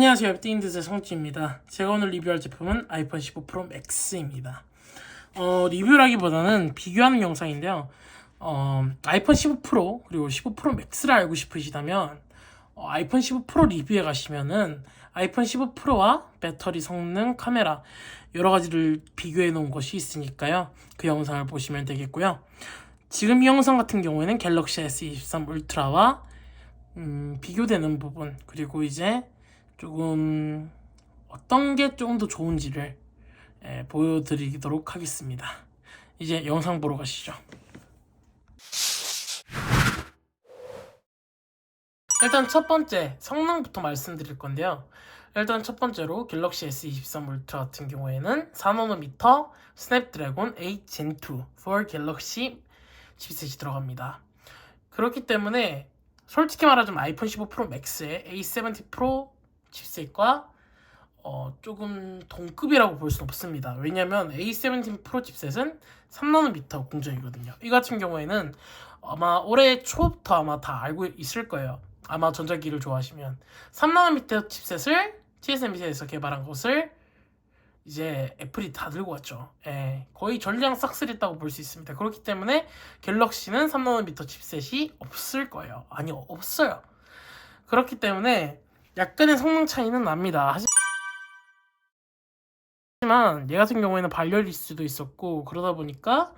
안녕하세요. 웹띵인드의 성지입니다. 제가 오늘 리뷰할 제품은 아이폰 15 프로 맥스입니다. 리뷰라기보다는 비교하는 영상인데요. 아이폰 15 프로 그리고 15 프로 맥스를 알고 싶으시다면 아이폰 15 프로 리뷰에 가시면은 아이폰 15 프로와 배터리, 성능, 카메라 여러 가지를 비교해 놓은 것이 있으니까요. 그 영상을 보시면 되겠고요. 지금 이 영상 같은 경우에는 갤럭시 S23 울트라와 비교되는 부분, 그리고 이제 조금 어떤 게 조금 더 좋은지를 보여드리도록 하겠습니다. 이제 영상 보러 가시죠. 일단 첫 번째 성능부터 말씀드릴 건데요. 일단 첫 번째로 갤럭시 S23 울트라 같은 경우에는 4nm 스냅드래곤 8 Gen 2 for 갤럭시 칩셋이 들어갑니다. 그렇기 때문에 솔직히 말하자면 아이폰 15 프로 맥스의 A70 프로 칩셋과 조금 동급이라고 볼 수는 없습니다. 왜냐면 A17 프로 칩셋은 3nm 공정이거든요. 이 같은 경우에는 아마 올해 초부터 아마 다 알고 있을 거예요. 아마 전자기기를 좋아하시면 3nm 칩셋을 TSMC에서 개발한 것을 이제 애플이 다 들고 왔죠. 거의 전량 싹쓸이했다고 볼 수 있습니다. 그렇기 때문에 갤럭시는 3nm 칩셋이 없을 거예요. 아니, 없어요. 그렇기 때문에 약간의 성능 차이는 납니다. 하지만 얘 같은 경우에는 발열일 수도 있었고, 그러다 보니까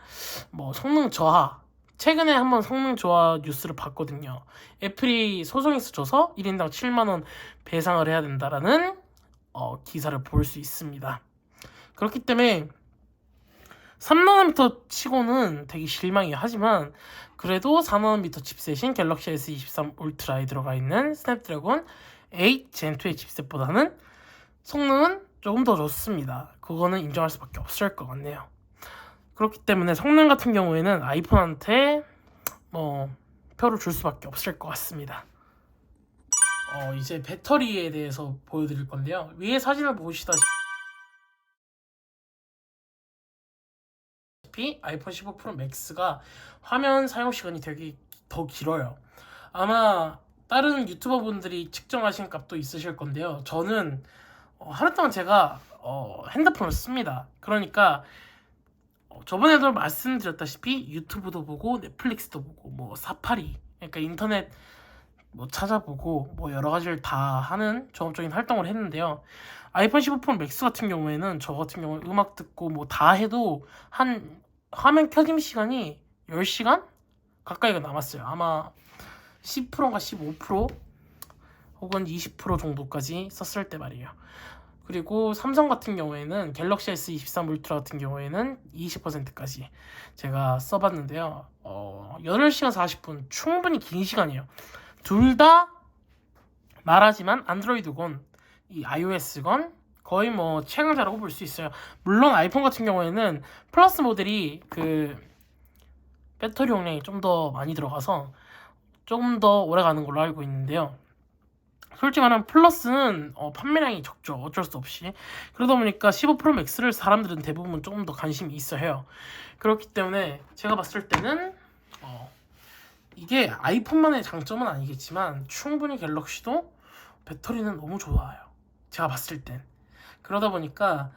뭐 성능 저하, 최근에 한번 성능 저하 뉴스를 봤거든요. 애플이 소송에서 져서 1인당 7만원 배상을 해야 된다라는 기사를 볼 수 있습니다. 그렇기 때문에 3nm 치고는 되게 실망이에요. 하지만 그래도 4nm 칩셋인 갤럭시 S23 울트라에 들어가 있는 스냅드래곤 8 Gen 2의 칩셋보다는 성능은 조금 더 좋습니다. 그거는 인정할 수밖에 없을 것 같네요. 그렇기 때문에 성능 같은 경우에는 아이폰한테 표를 줄 수밖에 없을 것 같습니다. 이제 배터리에 대해서 보여드릴 건데요. 위에 사진을 보시다시피 아이폰 15 프로 맥스가 화면 사용 시간이 되게 더 길어요. 아마 다른 유튜버 분들이 측정하신 값도 있으실 건데요. 저는 하루 동안 제가 핸드폰을 씁니다. 그러니까 저번에도 말씀드렸다시피 유튜브도 보고 넷플릭스도 보고 뭐 사파리, 그러니까 인터넷 뭐 찾아보고 뭐 여러 가지를 다 하는 종합적인 활동을 했는데요. 아이폰 15 프로 맥스 같은 경우에는 저 같은 경우에 음악 듣고 뭐 다 해도 한 화면 켜짐 시간이 10시간 가까이가 남았어요. 아마 10%인가 15% 혹은 20% 정도까지 썼을 때 말이에요. 그리고 삼성 같은 경우에는 갤럭시 S23 울트라 같은 경우에는 20%까지 제가 써봤는데요. 8시간 40분 충분히 긴 시간이에요. 둘 다 말하지만 안드로이드건 이 iOS건 거의 뭐 최강자라고 볼 수 있어요. 물론 아이폰 같은 경우에는 플러스 모델이 그 배터리 용량이 좀 더 많이 들어가서 조금 더 오래 가는 걸로 알고 있는데요. 솔직히 말하면 플러스는 판매량이 적죠. 어쩔 수 없이. 그러다 보니까 15 프로 맥스를 사람들은 대부분 조금 더 관심이 있어 해요. 그렇기 때문에 제가 봤을 때는 이게 아이폰만의 장점은 아니겠지만 충분히 갤럭시도 배터리는 너무 좋아요. 제가 봤을 땐. 그러다 보니까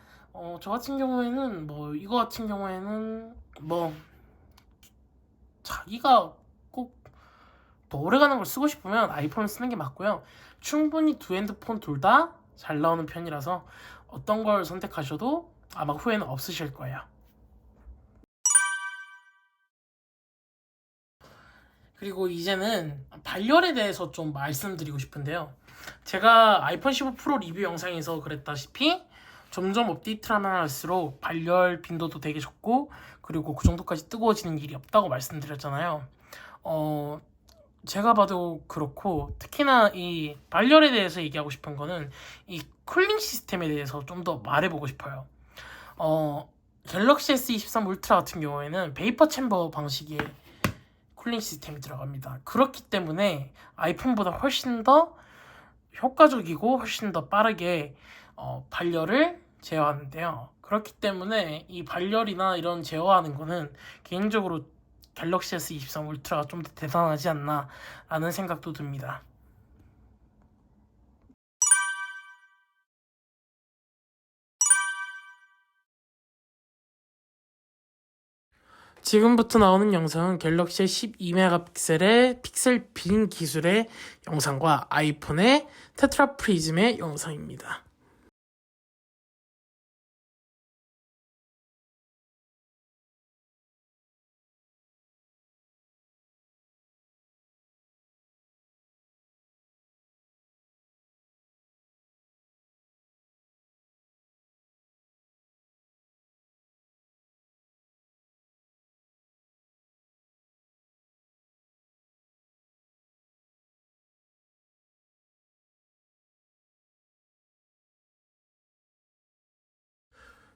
저 같은 경우에는 뭐 이거 같은 경우에는 뭐 자기가 꼭 더 오래가는 걸 쓰고 싶으면 아이폰을 쓰는 게 맞고요. 충분히 두 핸드폰 둘 다 잘 나오는 편이라서 어떤 걸 선택하셔도 아마 후회는 없으실 거예요. 그리고 이제는 발열에 대해서 좀 말씀드리고 싶은데요. 제가 아이폰 15 프로 리뷰 영상에서 그랬다시피 점점 업데이트를 하면 할수록 발열 빈도도 되게 적고, 그리고 그 정도까지 뜨거워지는 일이 없다고 말씀드렸잖아요. 제가 봐도 그렇고, 특히나 이 발열에 대해서 얘기하고 싶은 거는 이 쿨링 시스템에 대해서 좀 더 말해보고 싶어요. 갤럭시 S23 울트라 같은 경우에는 베이퍼 챔버 방식의 쿨링 시스템이 들어갑니다. 그렇기 때문에 아이폰보다 훨씬 더 효과적이고 훨씬 더 빠르게 발열을 제어하는데요. 그렇기 때문에 이 발열이나 이런 제어하는 거는 개인적으로 갤럭시 S23 울트라가 좀 더 대단하지 않나 라는 생각도 듭니다. 지금부터 나오는 영상은 갤럭시의 12메가픽셀의 픽셀 빈 기술의 영상과 아이폰의 테트라 프리즘의 영상입니다.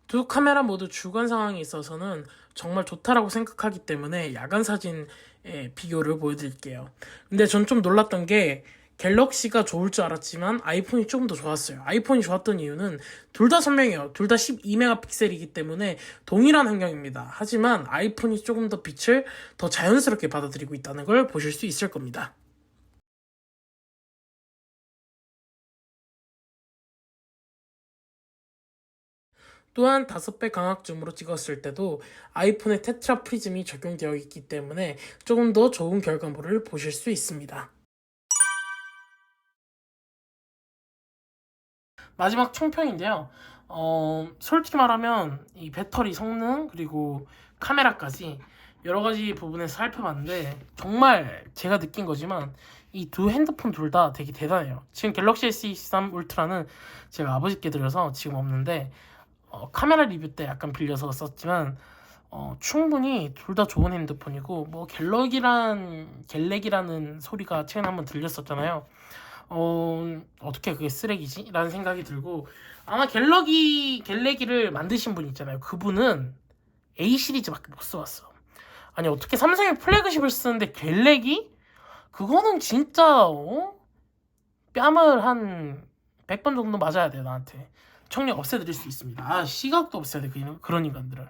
두 카메라 모두 주간 상황에 있어서는 정말 좋다라고 생각하기 때문에 야간 사진의 비교를 보여드릴게요. 근데 전 좀 놀랐던 게 갤럭시가 좋을 줄 알았지만 아이폰이 조금 더 좋았어요. 아이폰이 좋았던 이유는 둘 다 선명해요. 둘 다 12메가픽셀이기 때문에 동일한 환경입니다. 하지만 아이폰이 조금 더 빛을 더 자연스럽게 받아들이고 있다는 걸 보실 수 있을 겁니다. 또한 5배 광학 줌으로 찍었을 때도 아이폰의 테트라 프리즘이 적용되어 있기 때문에 조금 더 좋은 결과물을 보실 수 있습니다. 마지막 총평인데요. 솔직히 말하면 이 배터리 성능 그리고 카메라까지 여러 가지 부분에서 살펴봤는데 정말 제가 느낀 거지만 이 두 핸드폰 둘 다 되게 대단해요. 지금 갤럭시 S23 울트라는 제가 아버지께 드려서 지금 없는데 카메라 리뷰 때 약간 빌려서 썼지만 충분히 둘 다 좋은 핸드폰이고 뭐 갤렉이라는 소리가 최근에 한번 들렸었잖아요. 어떻게 그게 쓰레기지? 라는 생각이 들고 아마 갤레기를 만드신 분 있잖아요. 그분은 A 시리즈밖에 못 써왔어. 아니 어떻게 삼성의 플래그십을 쓰는데 갤레기? 그거는 진짜 뺨을 한 100번 정도 맞아야 돼요 나한테. 청력 없애드릴 수 있습니다. 시각도 없애야 돼 그런 인간들은.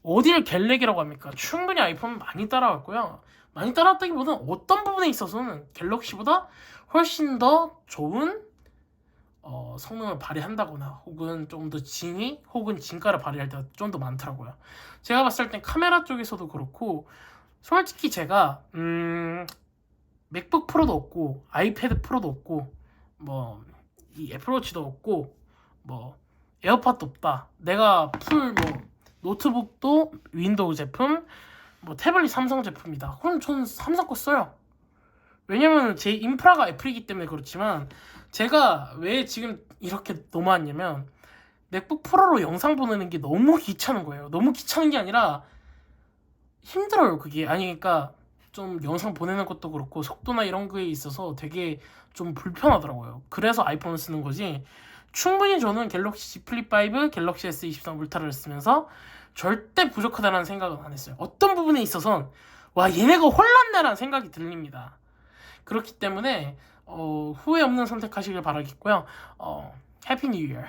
어디를 갤렉이라고 합니까? 충분히 아이폰 많이 따라왔고요. 많이 따라왔다기보다는 어떤 부분에 있어서는 갤럭시보다 훨씬 더 좋은 성능을 발휘한다거나 혹은 좀 더 진위 혹은 진가를 발휘할 때가 좀 더 많더라고요. 제가 봤을 땐 카메라 쪽에서도 그렇고 솔직히 제가 맥북 프로도 없고 아이패드 프로도 없고 뭐 이 애플워치도 없고 뭐 에어팟도 없다. 내가 풀 뭐 노트북도 윈도우 제품, 뭐 태블릿 삼성 제품이다. 그럼 저는 삼성 거 써요. 왜냐면 제 인프라가 애플이기 때문에 그렇지만 제가 왜 지금 이렇게 넘어왔냐면 맥북 프로로 영상 보내는 게 너무 귀찮은 거예요. 너무 귀찮은 게 아니라 힘들어요. 그게 아니 그러니까 좀 영상 보내는 것도 그렇고 속도나 이런 거에 있어서 되게 좀 불편하더라고요. 그래서 아이폰을 쓰는 거지. 충분히 저는 갤럭시 Z 플립 5, 갤럭시 S23 울트라를 쓰면서 절대 부족하다는 생각은 안 했어요. 어떤 부분에 있어선 와 얘네가 혼났네라는 생각이 들립니다. 그렇기 때문에 후회 없는 선택하시길 바라겠고요. 해피 뉴 이어.